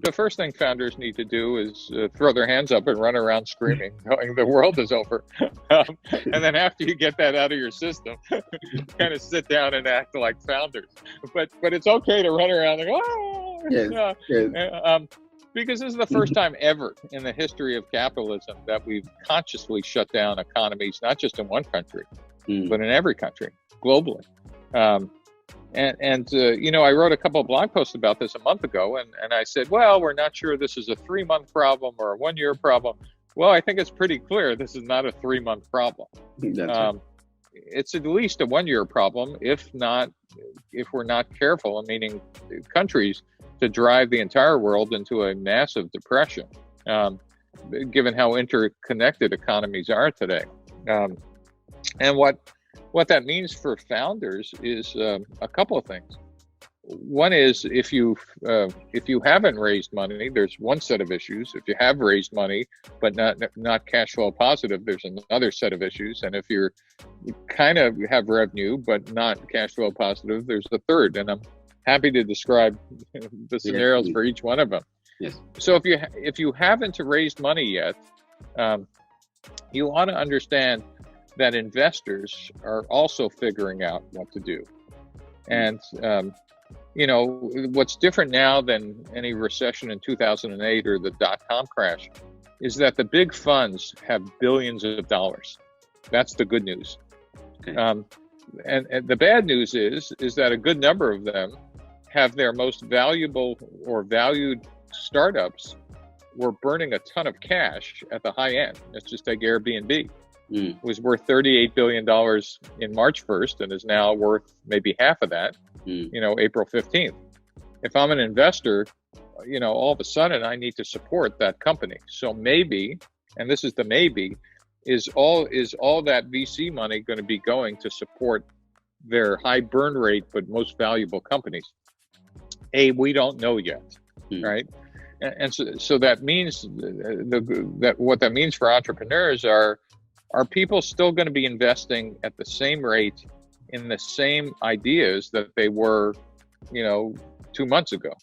the first thing founders need to do is throw their hands up and run around screaming, knowing the world is over. And then after you get that out of your system, kind of sit down and act like founders. But it's okay to run around and go, oh, Yes. because this is the first time ever in the history of capitalism that we've consciously shut down economies, not just in one country, but in every country, globally. I wrote a couple of blog posts about this a month ago, and I said, well, we're not sure this is a 3-month problem or a 1-year problem. Well, I think it's pretty clear this is not a 3-month problem. Right. It's at least a 1-year problem, if we're not careful, meaning countries, to drive the entire world into a massive depression, given how interconnected economies are today. And what that means for founders is a couple of things. One is if you haven't raised money, there's one set of issues. If you have raised money but not cash flow positive, there's another set of issues. And if you kind of have revenue but not cash flow positive, there's a third. And I'm happy to describe the scenarios for each one of them. Yes. So if you haven't raised money yet, you ought to understand that investors are also figuring out what to do. And, what's different now than any recession in 2008 or the dot-com crash is that the big funds have billions of dollars. That's the good news. Okay. And the bad news is that a good number of them have their most valuable or valued startups were burning a ton of cash at the high end. Let's just take Airbnb. Was worth $38 billion in March 1st and is now worth maybe half of that, April 15th. If I'm an investor, all of a sudden I need to support that company. So maybe, and this is the maybe, is all that VC money going to be going to support their high burn rate but most valuable companies? We don't know yet, right? And so that means that what that means for entrepreneurs are people still going to be investing at the same rate in the same ideas that they were, 2 months ago?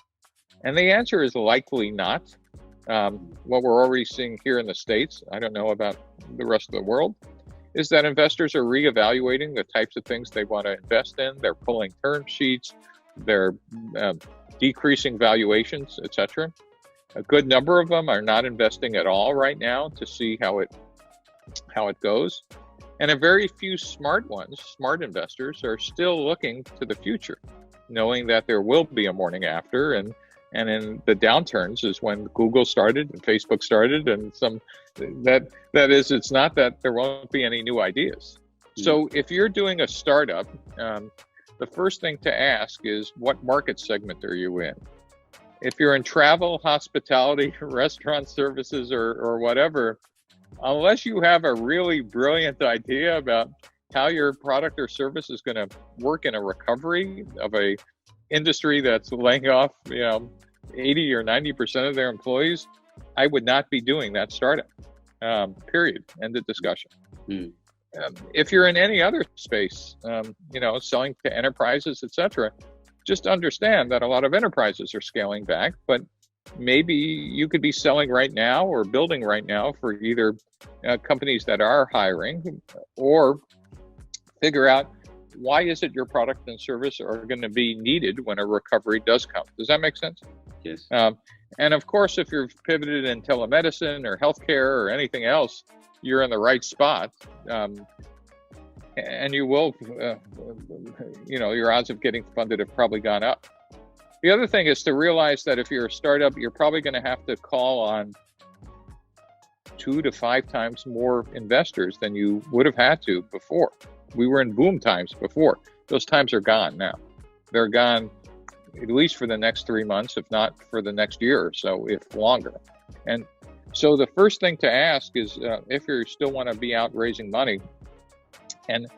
And the answer is likely not. What we're already seeing here in the States, I don't know about the rest of the world, is that investors are reevaluating the types of things they want to invest in. They're pulling term sheets, they're decreasing valuations, etc. A good number of them are not investing at all right now to see how it goes. And a very few smart investors, are still looking to the future, knowing that there will be a morning after. And in the downturns is when Google started and Facebook started, and it's not that there won't be any new ideas. So if you're doing a startup, the first thing to ask is, what market segment are you in? If you're in travel, hospitality, restaurant services, or whatever, unless you have a really brilliant idea about how your product or service is going to work in a recovery of a industry that's laying off, 80 or 90% of their employees, I would not be doing that startup. Period. End of discussion. If you're in any other space, selling to enterprises, etc., just understand that a lot of enterprises are scaling back, but maybe you could be selling right now or building right now for either companies that are hiring, or figure out why is it your product and service are going to be needed when a recovery does come. Does that make sense? Yes. And of course, if you're pivoted in telemedicine or healthcare or anything else, you're in the right spot. And you will, your odds of getting funded have probably gone up. The other thing is to realize that if you're a startup, you're probably going to have to call on 2 to 5 times more investors than you would have had to before. We were in boom times before. Those times are gone now. They're gone at least for the next 3 months, if not for the next year or so, if longer. And so the first thing to ask is, if you still want to be out raising money, and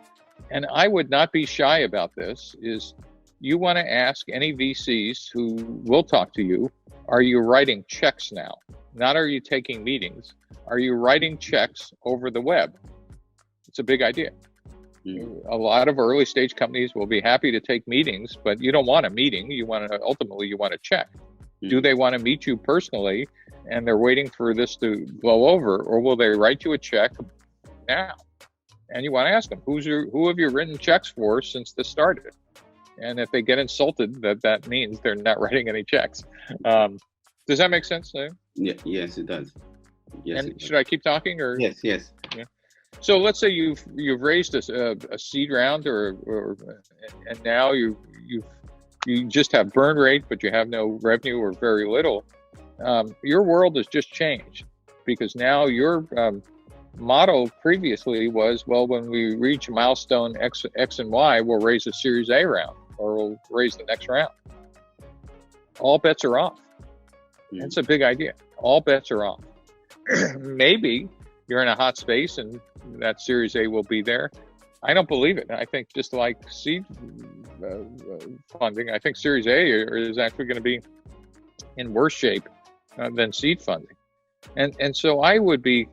I would not be shy about this, is you want to ask any VCs who will talk to you, are you writing checks now? Not are you taking meetings? Are you writing checks over the web? It's a big idea. A lot of early stage companies will be happy to take meetings, but you don't want a meeting. Ultimately you want a check. Do they want to meet you personally and they're waiting for this to blow over, or will they write you a check now? And you want to ask them, who have you written checks for since this started? And if they get insulted, that means they're not writing any checks. Does that make sense? Yeah, yes, it does. Yes. And should I keep talking, or? Yes. Yeah. So let's say you've raised a seed round, and now you just have burn rate, but you have no revenue or very little. Your world has just changed, because now your motto previously was, well, when we reach milestone X and Y, we'll raise a Series A round, or we'll raise the next round. All bets are off. That's a big idea. All bets are off. Maybe you're in a hot space and that Series A will be there. I don't believe it. I think just like seed funding, I think Series A is actually going to be in worse shape than seed funding. And so I would be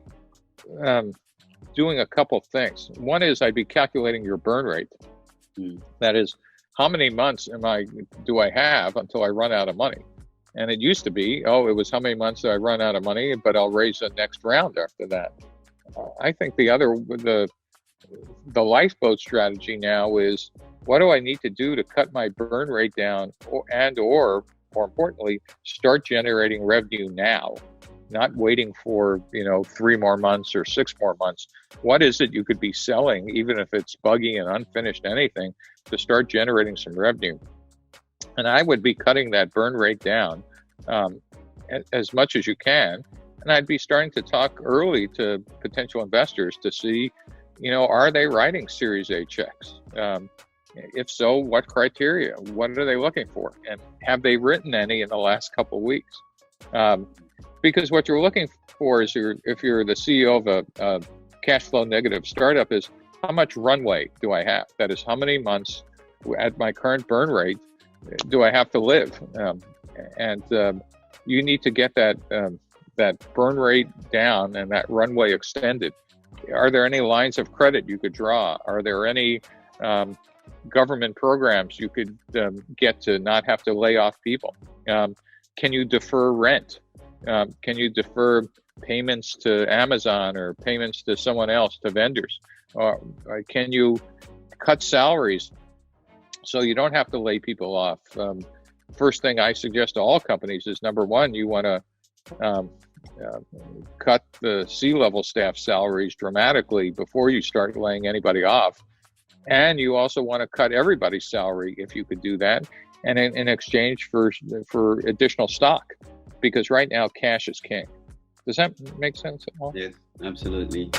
doing a couple of things. One is I'd be calculating your burn rate. That is, how many months do I have until I run out of money? And it used to be, it was how many months do I run out of money, but I'll raise the next round after that. I think the lifeboat strategy now is, what do I need to do to cut my burn rate down, or more importantly, start generating revenue now, not waiting for 3 more months or 6 more months. What is it you could be selling, even if it's buggy and unfinished anything, to start generating some revenue? And I would be cutting that burn rate down as much as you can. And I'd be starting to talk early to potential investors to see, are they writing Series A checks? If so, what criteria? What are they looking for? And have they written any in the last couple of weeks? Because what you're looking for is, if you're the CEO of a cash flow negative startup, is how much runway do I have? That is, how many months at my current burn rate do I have to live? And you need to get that burn rate down and that runway extended. Are there any lines of credit you could draw? Are there any government programs you could get to not have to lay off people? Can you defer rent? Can you defer payments to Amazon or payments to someone else, to vendors? Can you cut salaries so you don't have to lay people off? First thing I suggest to all companies is, number one, you want to cut the C-level staff salaries dramatically before you start laying anybody off. And you also want to cut everybody's salary, if you could do that, and in exchange for additional stock, because right now cash is king. Does that make sense at all? Yes, absolutely.